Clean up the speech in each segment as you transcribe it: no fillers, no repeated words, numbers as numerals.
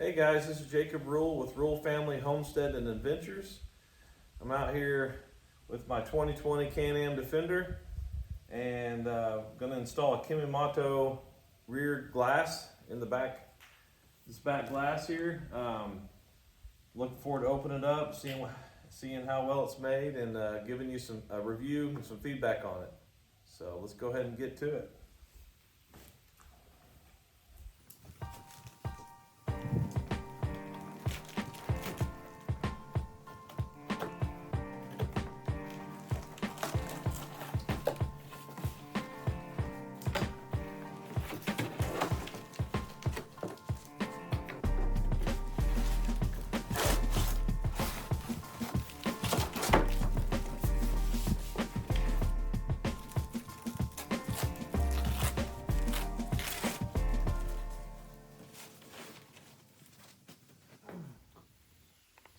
Hey guys, this is Jacob Rule with Rule Family Homestead and Adventures. I'm out here with my 2020 CanAm Defender and going to install a Kemimoto rear glass in the back, this back glass here. Looking forward to opening it up, seeing how well it's made, and giving you a review and some feedback on it. So let's go ahead and get to it.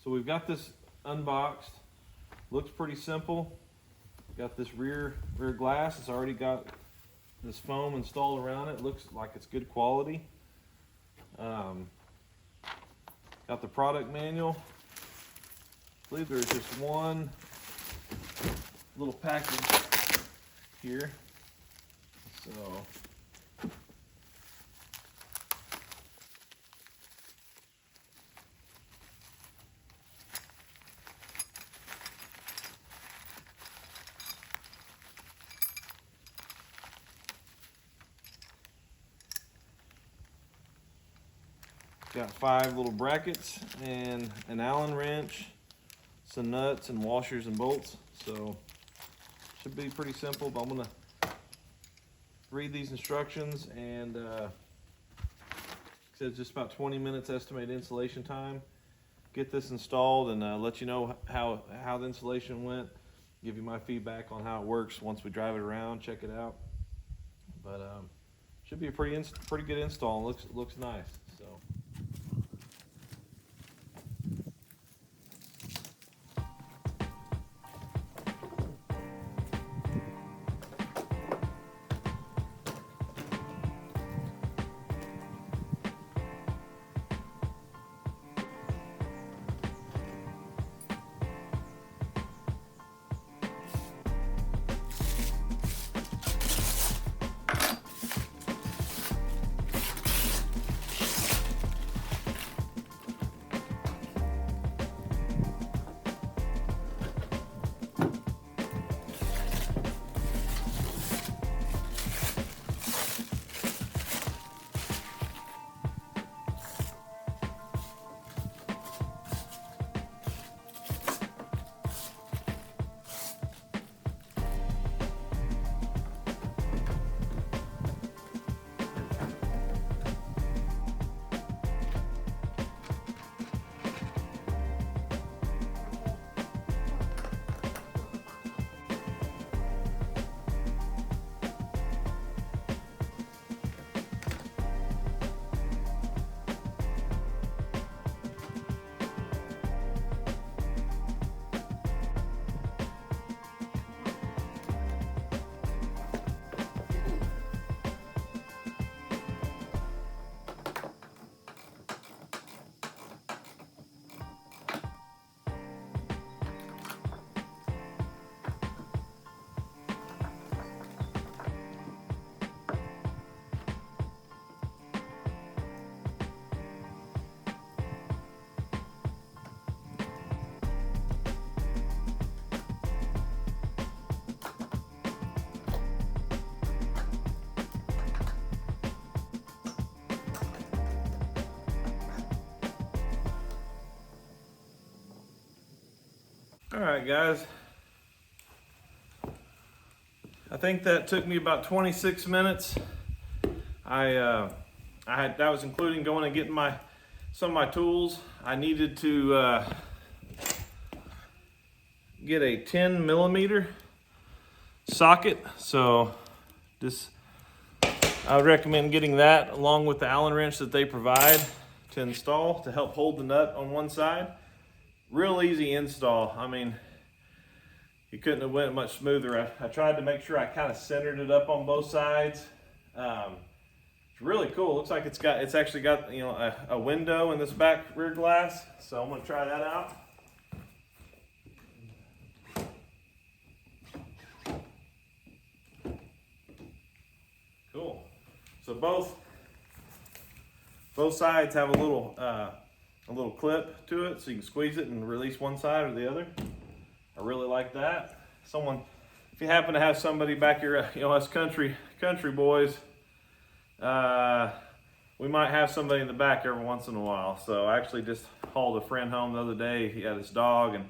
So we've got this unboxed. Looks pretty simple. Got this rear glass. It's already got this foam installed around it. Looks like it's good quality. Got the product manual. I believe there's just one little package here. So got 5 little brackets and an Allen wrench, some nuts and washers and bolts. So should be pretty simple, but I'm gonna read these instructions, and it says just about 20 minutes estimated installation time. Get this installed and let you know how the installation went. Give you my feedback on how it works once we drive it around, check it out. But should be a pretty good install. Looks nice. So. All right, guys. I think that took me about 26 minutes. That was including going and getting some of my tools. I needed to get a 10mm socket, so I would recommend getting that along with the Allen wrench that they provide to install to help hold the nut on one side. Real easy install. I mean, you couldn't have went much smoother. I tried to make sure I kind of centered it up on both sides. It's It's really cool. Looks like it's actually got, you know, a window in this back rear glass. So I'm gonna try that out. Cool. So both sides have a little clip to it, so you can squeeze it and release one side or the other. I really like that. If you happen to have somebody back here, you know, us country boys, we might have somebody in the back every once in a while. So I actually just hauled a friend home the other day. He had his dog and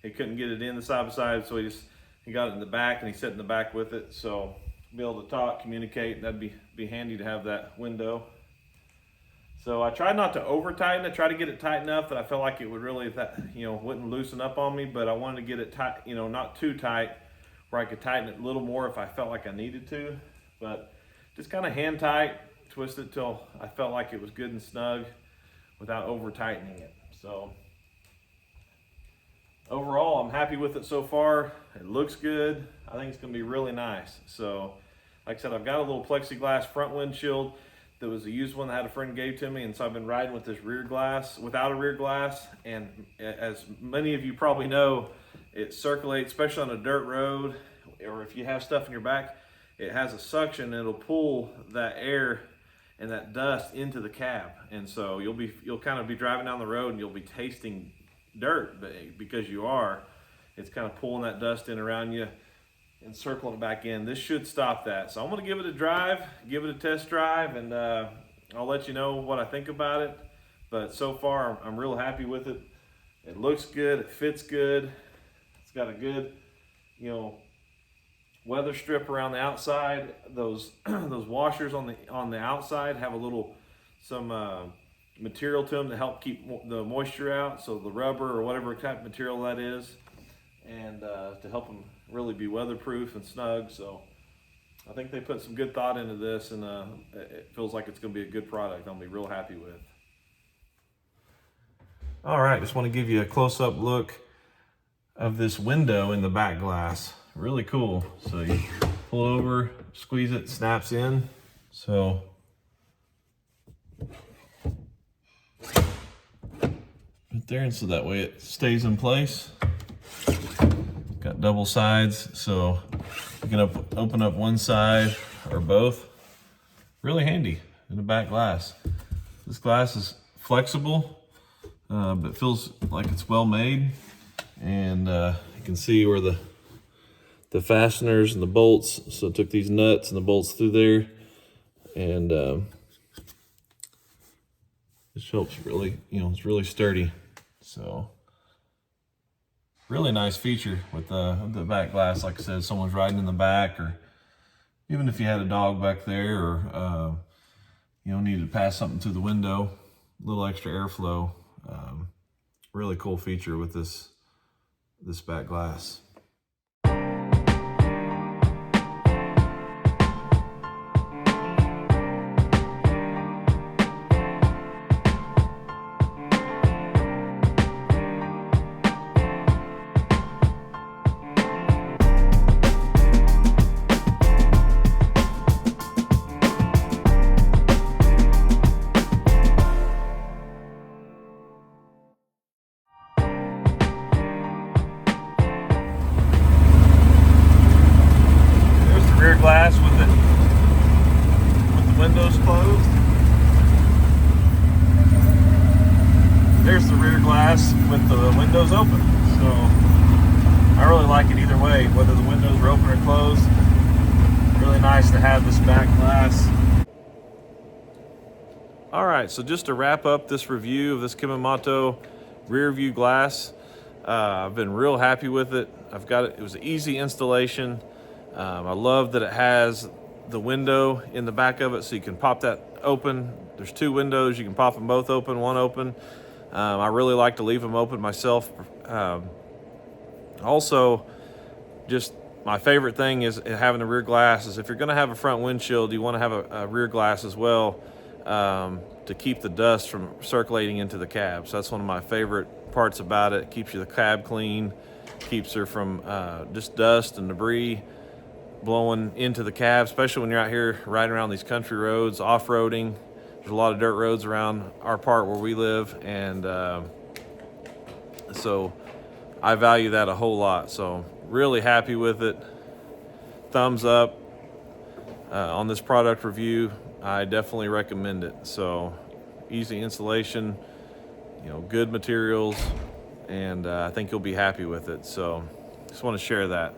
he couldn't get it in the side by side, so he got it in the back and he sat in the back with it. So be able to talk, communicate, that'd be handy to have that window. So I tried not to over tighten it, try to get it tight enough that I felt like it would really, wouldn't loosen up on me, but I wanted to get it tight, you know, not too tight where I could tighten it a little more if I felt like I needed to, but just kind of hand tight, twist it till I felt like it was good and snug without over tightening it. So overall, I'm happy with it so far. It looks good. I think it's gonna be really nice. So like I said, I've got a little plexiglass front windshield. There was a used one that had a friend gave to me, and so I've been riding with this rear glass, without a rear glass, and as many of you probably know, it circulates, especially on a dirt road, or if you have stuff in your back, it has a suction, and it'll pull that air and that dust into the cab, and so you'll kind of be driving down the road, and you'll be tasting dirt, but because it's kind of pulling that dust in around you and circling it back in. This should stop that. So I'm gonna give it a drive, give it a test drive, and I'll let you know what I think about it. But so far, I'm real happy with it. It looks good, it fits good. It's got a good, you know, weather strip around the outside. Those those washers on the outside have some material to them to help keep the moisture out. So the rubber or whatever type of material that is, and to help them really be weatherproof and snug. So I think they put some good thought into this, and it feels like it's going to be a good product I'll be real happy with. All right, just want to give you a close-up look of this window in the back glass. Really cool. So you pull over, squeeze it, snaps in. So right there, and so that way it stays in place. Got double sides, so you can open up one side or both. Really handy in the back glass. This glass is flexible, but feels like it's well made. And you can see where the fasteners and the bolts. So I took these nuts and the bolts through there, and this helps really, you know, it's really sturdy. So really nice feature with the back glass. Like I said, someone's riding in the back, or even if you had a dog back there, or you know, needed to pass something through the window, a little extra airflow. Really cool feature with this back glass. Rear glass with the windows closed. There's the rear glass with the windows open. So I really like it either way, whether the windows are open or closed. Really nice to have this back glass. All right, so just to wrap up this review of this Kemimoto rear view glass, I've been real happy with it. I've got it. It was an easy installation. I love that it has the window in the back of it, so you can pop that open. There's two windows, you can pop them both open, one open. I really like to leave them open myself. Also, just my favorite thing is having the rear glass is if you're gonna have a front windshield, you wanna have a rear glass as well, to keep the dust from circulating into the cab. So that's one of my favorite parts about it. It keeps the cab clean, keeps her from just dust and debris blowing into the cab, especially when you're out here riding around these country roads, off-roading. There's a lot of dirt roads around our part where we live, and so I value that a whole lot. So really happy with it. Thumbs up on this product review. I definitely recommend it. So easy installation, you know, good materials, and I think you'll be happy with it. So just want to share that.